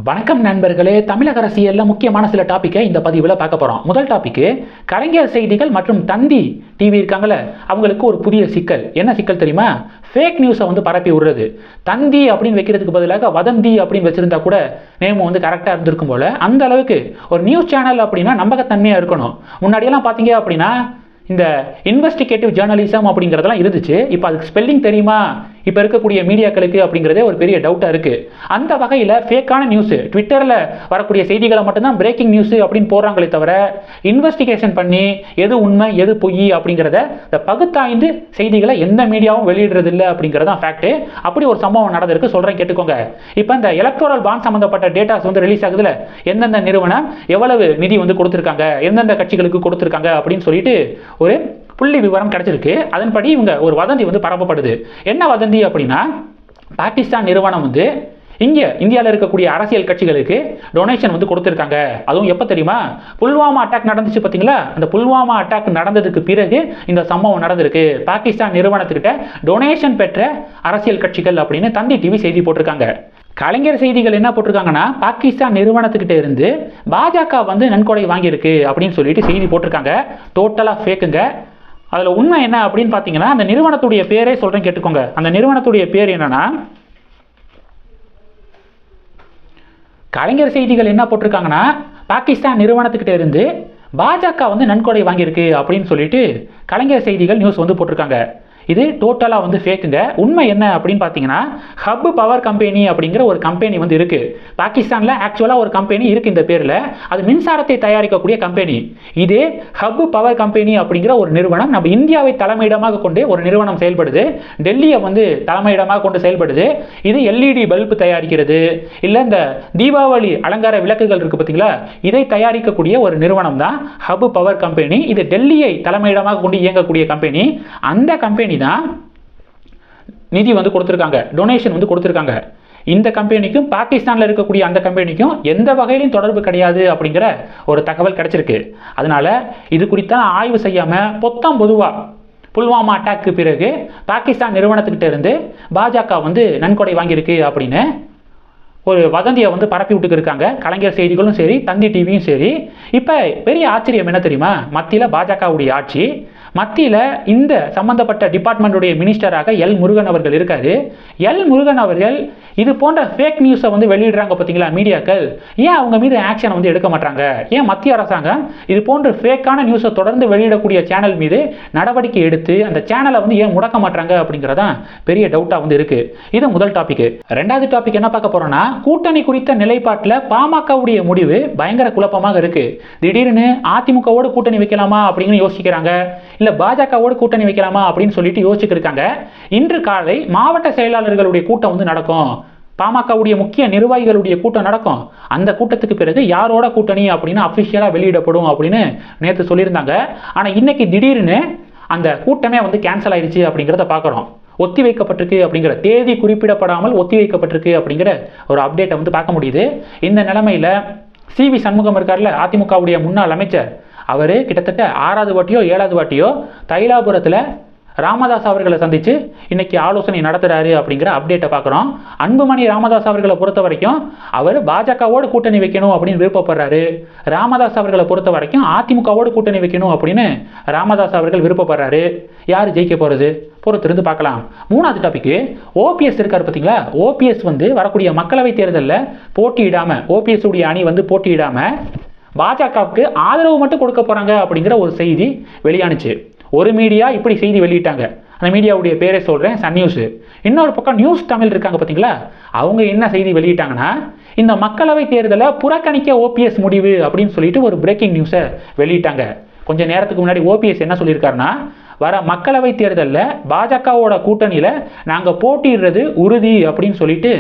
வணக்கம் நண்பர்களே. தமிழக அரசியலில் முக்கியமான சில டாப்பிக்கை இந்த பதிவில் பார்க்க போகிறோம். முதல் டாபிக்கு கலைஞர் செய்திகள் மற்றும் தந்தி டிவி இருக்காங்களே, அவங்களுக்கு ஒரு புதிய சிக்கல். என்ன சிக்கல் தெரியுமா? ஃபேக் நியூஸை பரப்பி விடுறது. தந்தி அப்படின்னு வைக்கிறதுக்கு பதிலாக வதந்தி அப்படின்னு வச்சிருந்தா கூட நேம் கரெக்டாக இருந்திருக்கும் போல. அந்த அளவுக்கு ஒரு நியூஸ் சேனல் அப்படின்னா நம்பகத்தன்மையாக இருக்கணும். முன்னாடியெல்லாம் பார்த்தீங்க அப்படின்னா இந்த இன்வெஸ்டிகேட்டிவ் ஜேர்னலிசம் அப்படிங்கிறதெல்லாம் இருந்துச்சு. இப்போ அதுக்கு ஸ்பெல்லிங் தெரியுமா இப்போ இருக்கக்கூடிய மீடியாக்களுக்கு அப்படிங்கிறதே ஒரு பெரிய டவுட்டாக இருக்குது. அந்த வகையில் ஃபேக்கான நியூஸு ட்விட்டரில் வரக்கூடிய செய்திகளை மட்டும்தான் பிரேக்கிங் நியூஸு அப்படின்னு போடுறாங்களே தவிர இன்வெஸ்டிகேஷன் பண்ணி எது உண்மை எது பொய் அப்படிங்கிறத இந்த பகுத்தாய்ந்து செய்திகளை எந்த மீடியாவும் வெளியிடுறது இல்லை அப்படிங்கிறதான் ஃபேக்ட்டு. அப்படி ஒரு சம்பவம் நடந்திருக்கு, சொல்கிறேன் கேட்டுக்கோங்க. இப்போ இந்த எலக்ட்ரல் பாண்ட் சம்மந்தப்பட்ட டேட்டாஸ் ரிலீஸ் ஆகுதுல, எந்தெந்த நிறுவனம் எவ்வளவு நிதி கொடுத்துருக்காங்க, எந்தெந்த கட்சிகளுக்கு கொடுத்துருக்காங்க அப்படின்னு சொல்லிட்டு ஒரு புள்ளி விவரம் கிடைச்சிருக்கு. அதன்படி இவங்க ஒரு வதந்தி பரப்பப்படுது. என்ன வதந்தி அப்படின்னா, பாகிஸ்தான் நிறுவனம் இங்கே இந்தியாவில் இருக்கக்கூடிய அரசியல் கட்சிகளுக்கு டொனேஷன் கொடுத்துருக்காங்க. அதுவும் எப்போ தெரியுமா? புல்வாமா அட்டாக் நடந்துச்சு பார்த்தீங்களா? அந்த புல்வாமா அட்டாக் நடந்ததுக்கு பிறகு இந்த சம்பவம் நடந்திருக்கு. பாகிஸ்தான் நிறுவனத்துக்கிட்ட டொனேஷன் பெற்ற அரசியல் கட்சிகள் அப்படின்னு தந்தி டிவி செய்தி போட்டிருக்காங்க. கலைஞர் செய்திகள் என்ன போட்டிருக்காங்கன்னா, பாகிஸ்தான் நிறுவனத்துக்கிட்ட இருந்து பாஜக நன்கொடை வாங்கியிருக்கு அப்படின்னு சொல்லிட்டு செய்தி போட்டிருக்காங்க. டோட்டலாக ஃபேக்குங்க. அதில் உண்மை என்ன அப்படின்னு பார்த்தீங்கன்னா, அந்த நிறுவனத்துடைய பேரே சொல்கிறேன் கேட்டுக்கோங்க. அந்த நிறுவனத்துடைய பேர் என்னன்னா, கலைஞர் செய்திகள் என்ன போட்டிருக்காங்கன்னா, பாகிஸ்தான் நிறுவனத்துக்கிட்ட இருந்து பாஜக நன்கொடை வாங்கியிருக்கு அப்படின்னு சொல்லிட்டு கலைஞர் செய்திகள் நியூஸ் போட்டிருக்காங்க. இது டோட்டலாக ஃபேக்குங்க. உண்மை என்ன அப்படின்னு பார்த்தீங்கன்னா, ஹப் பவர் கம்பெனி அப்படிங்கிற ஒரு கம்பெனி இருக்குது. பாகிஸ்தானில் ஆக்சுவலாக ஒரு கம்பெனி இருக்குது இந்த பேரில். அது மின்சாரத்தை தயாரிக்கக்கூடிய கம்பெனி. இதே ஹப் பவர் கம்பெனி அப்படிங்கிற ஒரு நிறுவனம் நம்ம இந்தியாவை தலைமையிடமாக கொண்டு ஒரு நிறுவனம் செயல்படுது. டெல்லியை தலைமையிடமாக கொண்டு செயல்படுது. இது எல்இடி பல்பு தயாரிக்கிறது, இல்லை இந்த தீபாவளி அலங்கார விளக்குகள் இருக்குது பார்த்தீங்களா, இதை தயாரிக்கக்கூடிய ஒரு நிறுவனம் தான் ஹப் பவர் கம்பெனி. இது டெல்லியை தலைமையிடமாக கொண்டு இயங்கக்கூடிய கம்பெனி. அந்த கம்பெனி தான் நிதி கொடுத்திருக்காங்க, டொனேஷன் கொடுத்திருக்காங்க. இந்த கம்பெனிக்கும் பாகிஸ்தானில் இருக்கக்கூடிய அந்த கம்பெனிக்கும் எந்த வகையிலும் தொடர்பு கிடையாது அப்படிங்கிற ஒரு தகவல் கிடைச்சிருக்கு. அதனால இது குறித்த ஆய்வு செய்யாமல் பொதுவாக புல்வாமா அட்டாக்கு பிறகு பாகிஸ்தான் நிறுவனத்துக்கிட்ட இருந்து பாஜக நன்கொடை வாங்கியிருக்கு அப்படின்னு ஒரு வதந்தியை பரப்பி விட்டுக்கு இருக்காங்க. கலைஞர் செய்திகளும் சரி, தந்தி டிவியும் சரி. இப்போ பெரிய ஆச்சரியம் என்ன தெரியுமா? மத்தியில் பாஜகவுடைய ஆட்சி. மத்தியில் இந்த சம்பந்தப்பட்ட டிபார்ட்மெண்ட்டுடைய மினிஸ்டராக எல் முருகன் அவர்கள் இருக்காரு. எல் முருகன் அவர்கள் இது போன்ற ஃபேக் நியூஸை வெளியிடுறாங்க பார்த்தீங்களா மீடியாக்கள், ஏன் அவங்க மீது ஆக்ஷன் எடுக்க மாட்டாங்க? ஏன் மத்திய அரசாங்கம் இது போன்ற ஃபேக்கான நியூஸை தொடர்ந்து வெளியிடக்கூடிய சேனல் மீது நடவடிக்கை எடுத்து அந்த சேனலை ஏன் முடக்க மாட்டாங்க அப்படிங்கிறதான் பெரிய டவுட்டாக இருக்கு. இது முதல் டாபிக். ரெண்டாவது டாபிக் என்ன பார்க்க போறோம்னா, கூட்டணி குறித்த நிலைப்பாட்டில் பாமகவுடைய முடிவு பயங்கர குழப்பமாக இருக்கு. திடீர்னு அதிமுகவோடு கூட்டணி வைக்கலாமா அப்படின்னு யோசிக்கிறாங்க, இல்ல பாஜகவோடு கூட்டணி வைக்கலாமா அப்படின்னு சொல்லிட்டு யோசிச்சுட்டு இருக்காங்க. இன்று காலை மாவட்ட செயலாளர்களுடைய கூட்டம் நடக்கும். பாமகவுடைய முக்கிய நிர்வாகிகளுடைய கூட்டம் நடக்கும். அந்த கூட்டத்துக்கு பிறகு யாரோட கூட்டணி அப்படின்னு அபிஷியலா வெளியிடப்படும் அப்படின்னு நேற்று சொல்லியிருந்தாங்க. ஆனா இன்னைக்கு திடீர்னு அந்த கூட்டமே கேன்சல் ஆயிடுச்சு அப்படிங்கிறத பார்க்குறோம். ஒத்தி வைக்கப்பட்டிருக்கு அப்படிங்கிற தேதி குறிப்பிடப்படாமல் ஒத்தி வைக்கப்பட்டிருக்கு அப்படிங்கிற ஒரு அப்டேட்டை பார்க்க முடியுது. இந்த நிலைமையில் சிவி சண்முகம் இருக்கார்ல, அதிமுகவுடைய முன்னாள் அமைச்சர், அவர் கிட்டத்தட்ட 6வது வாட்டியோ 7வது வாட்டியோ தைலாபுரத்தில் ராமதாஸ் அவர்களை சந்தித்து இன்னைக்கு ஆலோசனை நடத்துகிறாரு அப்படிங்கிற அப்டேட்டை பார்க்குறோம். அன்புமணி ராமதாஸ் அவர்களை பொறுத்த வரைக்கும் அவர் பாஜகவோடு கூட்டணி வைக்கணும் அப்படின்னு விருப்பப்படுறாரு. ராமதாஸ் அவர்களை பொறுத்த வரைக்கும் அதிமுகவோடு கூட்டணி வைக்கணும் அப்படின்னு ராமதாஸ் அவர்கள் விருப்பப்படுறாரு. யார் ஜெயிக்க போகிறது? பொறுத்திருந்து பார்க்கலாம். மூணாவது டாபிக்கு, ஓபிஎஸ் இருக்கார் பார்த்தீங்களா. ஓபிஎஸ் வரக்கூடிய மக்களவை தேர்தலில் போட்டியிடாமல், ஓபிஎஸ் உடைய அணி போட்டியிடாமல் பாஜகவுக்கு ஆதரவு மட்டும் கொடுக்க போகிறாங்க அப்படிங்கிற ஒரு செய்தி வெளியானுச்சு. ஒரு மீடியா இப்படி செய்தி வெளியிட்டாங்க. அந்த மீடியாவுடைய பேரை சொல்கிறேன், சன் நியூஸ். இன்னொரு பக்கம் நியூஸ் தமிழ் இருக்காங்க பார்த்தீங்களா, அவங்க என்ன செய்தி வெளியிட்டாங்கன்னா, இந்த மக்களவை தேர்தலை புறக்கணிக்க ஓபிஎஸ் முடிவு அப்படின்னு சொல்லிட்டு ஒரு பிரேக்கிங் நியூஸை வெளியிட்டாங்க. கொஞ்சம் நேரத்துக்கு முன்னாடி ஓபிஎஸ் என்ன சொல்லியிருக்காருன்னா, வர மக்களவை தேர்தலில் பாஜகவோட கூட்டணியில் நாங்கள் போட்டிடுறது உறுதி அப்படின்னு சொல்லிட்டு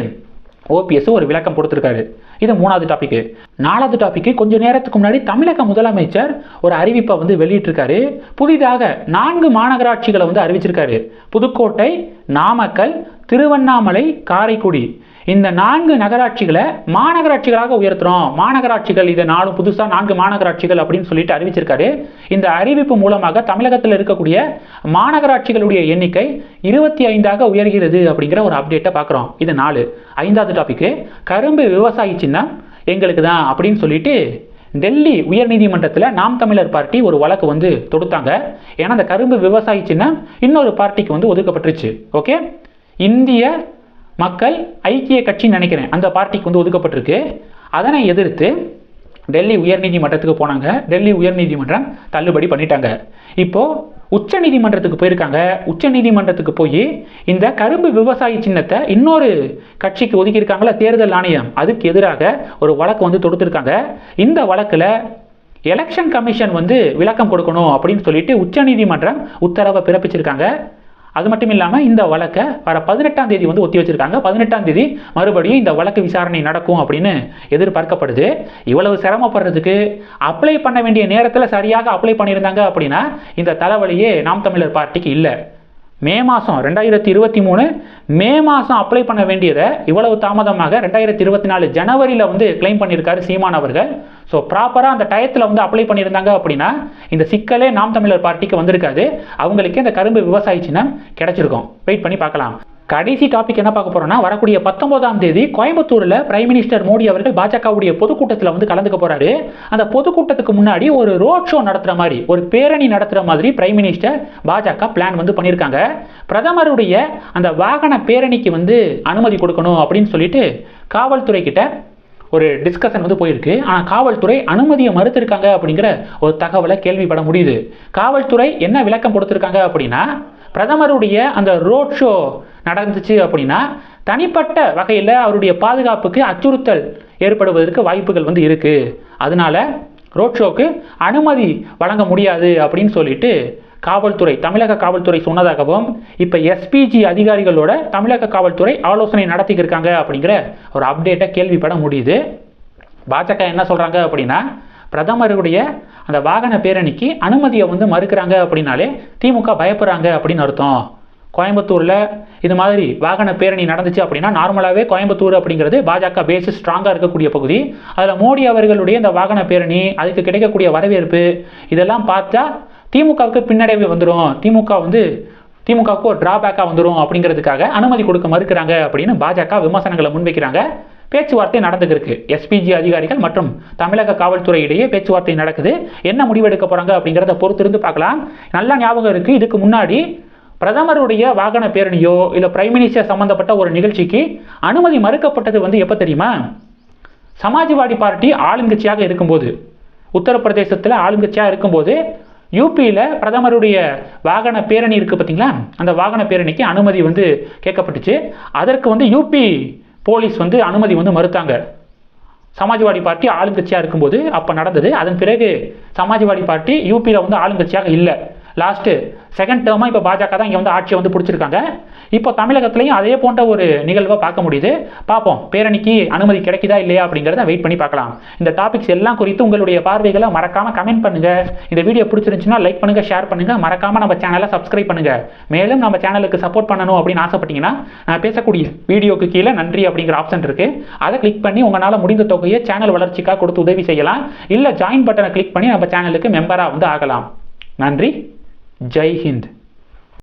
ஓபிஎஸ் ஒரு விளக்கம் கொடுத்துருக்காரு. இது மூணாவது டாபிக். நாலாவது டாபிக், கொஞ்சம் நேரத்துக்கு முன்னாடி தமிழக முதலமைச்சர் ஒரு அறிவிப்பை வெளியிட்டிருக்காரு. புதிதாக 4 மாநகராட்சிகளை அறிவிச்சிருக்காரு. புதுக்கோட்டை, நாமக்கல், திருவண்ணாமலை, காரைக்குடி. இந்த 4 நகராட்சிகளை மாநகராட்சிகளாக உயர்த்துறோம். மாநகராட்சிகள் இதை 4 புதுசாக 4 மாநகராட்சிகள் அப்படின்னு சொல்லிட்டு அறிவிச்சிருக்காரு. இந்த அறிவிப்பு மூலமாக தமிழகத்தில் இருக்கக்கூடிய மாநகராட்சிகளுடைய எண்ணிக்கை 25ஆக உயர்கிறது அப்படிங்கிற ஒரு அப்டேட்டை பார்க்குறோம். இது 4. 5வது டாபிக், கரும்பு விவசாயி சின்னம் எங்களுக்கு தான் அப்படின்னு சொல்லிட்டு டெல்லி உயர்நீதிமன்றத்தில் நாம் தமிழர் பார்ட்டி ஒரு வழக்கு வந்து தொடுத்தாங்க. ஏன்னா அந்த கரும்பு விவசாயி சின்னம் இன்னொரு பார்ட்டிக்கு வந்து ஒதுக்கப்பட்டுருச்சு. ஓகே, இந்திய மக்கள் ஐக்கிய கட்சின்னு நினைக்கிறேன், அந்த பார்ட்டிக்கு வந்து ஒதுக்கப்பட்டிருக்கு. அதனை எதிர்த்து டெல்லி உயர்நீதிமன்றத்துக்கு போனாங்க. டெல்லி உயர்நீதிமன்றம் தள்ளுபடி பண்ணிட்டாங்க. இப்போது உச்ச நீதிமன்றத்துக்கு போயிருக்காங்க. உச்ச நீதிமன்றத்துக்கு போய் இந்த கரும்பு விவசாயி சின்னத்தை இன்னொரு கட்சிக்கு ஒதுக்கியிருக்காங்களா தேர்தல் ஆணையம், அதுக்கு எதிராக ஒரு வழக்கு வந்து தொடுத்திருக்காங்க. இந்த வழக்கில் எலெக்ஷன் கமிஷன் வந்து விளக்கம் கொடுக்கணும் அப்படின்னு சொல்லிட்டு உச்ச நீதிமன்றம் உத்தரவை பிறப்பிச்சிருக்காங்க. அது மட்டும் இல்லாமல் இந்த வழக்கை வர 18ஆம் தேதி வந்து ஒத்தி வச்சிருக்காங்க. 18ஆம் தேதி மறுபடியும் இந்த வழக்கு விசாரணை நடக்கும் அப்படின்னு எதிர்பார்க்கப்படுது. இவ்வளவு சிரமப்படுறதுக்கு அப்ளை பண்ண வேண்டிய நேரத்தில் சரியாக அப்ளை பண்ணியிருந்தாங்க அப்படின்னா இந்த தலைவலியே நாம் தமிழர் பார்ட்டிக்கு இல்லை. மே மாதம் 2023 மே மாதம் அப்ளை பண்ண வேண்டியதை இவ்வளவு தாமதமாக 2024 ஜனவரியில் வந்து கிளைம் பண்ணியிருக்காரு சீமான் அவர்கள். ஸோ ப்ராப்பராக அந்த டயத்தில் வந்து அப்ளை பண்ணியிருந்தாங்க அப்படின்னா இந்த சிக்கலே நாம் தமிழர் பார்ட்டிக்கு வந்திருக்காது. அவங்களுக்கு இந்த கரும்பு விவசாயி சின்னம் கிடைச்சிருக்கும். வெயிட் பண்ணி பார்க்கலாம். கடைசி டாபிக் என்ன பார்க்க போறோம்னா, வரக்கூடிய 19ஆம் தேதி கோயம்புத்தூரில் பிரைம் மினிஸ்டர் மோடி அவர்கள் பாஜகவுடைய பொதுக்கூட்டத்தில் வந்து கலந்துக்க போறாரு. அந்த பொதுக்கூட்டத்துக்கு முன்னாடி ஒரு ரோட் ஷோ நடத்துற மாதிரி, ஒரு பேரணி நடத்துற மாதிரி பிரைம் மினிஸ்டர் பாஜக பிளான் வந்து பண்ணியிருக்காங்க. பிரதமருடைய அந்த வாகன பேரணிக்கு வந்து அனுமதி கொடுக்கணும் அப்படின்னு சொல்லிட்டு காவல்துறை கிட்ட ஒரு டிஸ்கஷன் வந்து போயிருக்கு. ஆனால் காவல்துறை அனுமதியை மறுத்திருக்காங்க அப்படிங்கிற ஒரு தகவலை கேள்விப்பட முடியுது. காவல்துறை என்ன விளக்கம் கொடுத்திருக்காங்க அப்படின்னா, பிரதமருடைய அந்த ரோட் ஷோ நடந்துச்சு அப்படின்னா தனிப்பட்ட வகையில் அவருடைய பாதுகாப்புக்கு அச்சுறுத்தல் ஏற்படுவதற்கு வாய்ப்புகள் வந்து இருக்குது. அதனால ரோட் ஷோக்கு அனுமதி வழங்க முடியாது அப்படின்னு சொல்லிட்டு காவல்துறை, தமிழக காவல்துறை சொன்னதாகவும், இப்போ எஸ்பிஜி அதிகாரிகளோட தமிழக காவல்துறை ஆலோசனை நடத்திக்கிருக்காங்க அப்படிங்கிற ஒரு அப்டேட்டை கேள்விப்பட முடியுது. பாஜக என்ன சொல்கிறாங்க அப்படின்னா, பிரதமருடைய அந்த வாகன பேரணிக்கு அனுமதியை வந்து மறுக்கிறாங்க அப்படின்னாலே திமுக பயப்படுறாங்க அப்படின்னு அர்த்தம். கோயம்புத்தூரில் இது மாதிரி வாகன பேரணி நடந்துச்சு அப்படின்னா, நார்மலாகவே கோயம்புத்தூர் அப்படிங்கிறது பாஜக பேஸ் ஸ்ட்ராங்காக இருக்கக்கூடிய பகுதி. அதில் மோடி அவர்களுடைய இந்த வாகன பேரணி, அதுக்கு கிடைக்கக்கூடிய வரவேற்பு, இதெல்லாம் பார்த்தா திமுகவுக்கு பின்னடைவு வந்துடும், திமுகவுக்கு ஒரு டிராபேக்காக வந்துடும் அப்படிங்கிறதுக்காக அனுமதி கொடுக்க மறுக்கிறாங்க அப்படின்னு பாஜக விமர்சனங்களை முன்வைக்கிறாங்க. பேச்சுவார்த்தை நடந்துருக்கு. எஸ்பிஜி அதிகாரிகள் மற்றும் தமிழக காவல்துறை இடையே பேச்சுவார்த்தை நடக்குது. என்ன முடிவெடுக்க போகிறாங்க அப்படிங்கிறத பொறுத்திருந்து பார்க்கலாம். நல்லா ஞாபகம் இருக்குது, இதுக்கு முன்னாடி பிரதமருடைய வாகன பேரணியோ இல்லை பிரைம் மினிஸ்டர் சம்பந்தப்பட்ட ஒரு நிகழ்ச்சிக்கு அனுமதி மறுக்கப்பட்டது வந்து எப்போ தெரியுமா? சமாஜ்வாடி பார்ட்டி ஆளுங்கட்சியாக இருக்கும்போது, உத்தரப்பிரதேசத்தில் ஆளுங்கட்சியாக இருக்கும்போது யூபியில் பிரதமருடைய வாகன பேரணி இருக்குது பார்த்தீங்களா, அந்த வாகன பேரணிக்கு அனுமதி வந்து கேட்கப்பட்டுச்சு. அதற்கு வந்து யூபி போலீஸ் வந்து அனுமதி வந்து மறுத்தாங்க. சமாஜ்வாடி பார்ட்டி ஆளுங்கட்சியாக இருக்கும்போது அப்போ நடந்தது. அதன் பிறகு சமாஜ்வாடி பார்ட்டி யூபியில் வந்து ஆளுங்கட்சியாக இல்லை. லாஸ்ட்டு செகண்ட் டேர்மாக இப்போ பாஜக தான் இங்கே வந்து ஆட்சியை வந்து பிடிச்சிருக்காங்க. இப்போ தமிழகத்துலையும் அதே போன்ற ஒரு நிகழ்வை பார்க்க முடியுது. பார்ப்போம் பேரணிக்கு அனுமதி கிடைக்குதா இல்லையா அப்படிங்கிறத வெயிட் பண்ணி பார்க்கலாம். இந்த டாபிக்ஸ் எல்லாம் குறித்து உங்களுடைய பார்வைகளை மறக்காமல் கமெண்ட் பண்ணுங்கள். இந்த வீடியோ பிடிச்சிருந்துச்சுன்னா லைக் பண்ணுங்கள், ஷேர் பண்ணுங்கள், மறக்காமல் நம்ம சேனலை சப்ஸ்கிரைப் பண்ணுங்கள். மேலும் நம்ம சேனலுக்கு சப்போர்ட் பண்ணணும் அப்படின்னு ஆசைப்பட்டீங்கன்னா நான் பேசக்கூடிய வீடியோக்கு கீழே நன்றி அப்படிங்கிற ஆப்ஷன் இருக்குது. அதை கிளிக் பண்ணி உங்களால் முடிந்த தொகையை சேனல் வளர்ச்சிக்காக கொடுத்து உதவி செய்யலாம். இல்லை ஜாயின் பட்டனை கிளிக் பண்ணி நம்ம சேனலுக்கு மெம்பராக வந்து ஆகலாம். நன்றி. ஜெய் ஹிந்த்.